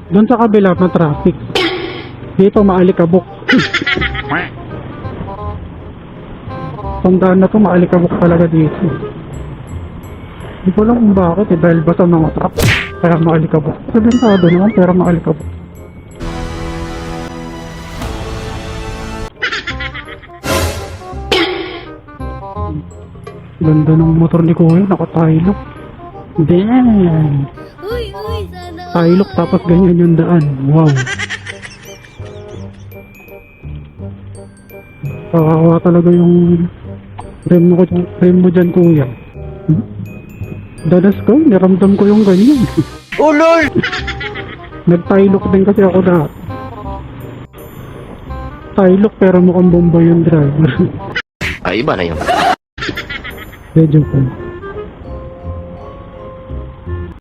Doon sa kabila na traffic. Dito maalikabok. Tandaan na to, maalikabok talaga dito. Hindi ko lang kung bakit eh, dahil ba sa mga truck kaya maalikabok. Sabintado naman pero maalikabok. Ganda ng motor ni Kuya, naka-Hilux. Damn! Uy, sana. Hilux tapos ganyan yung daan. Wow! Kawawa talaga yung frame mo dyan, Kuya. Dadas ko, niramdam ko yung ganyan. Oh Lord! Nag-Hilux din kasi ako dati. Hilux pero mukhang bomba yung driver. Ay, iba na yun. Medyo po.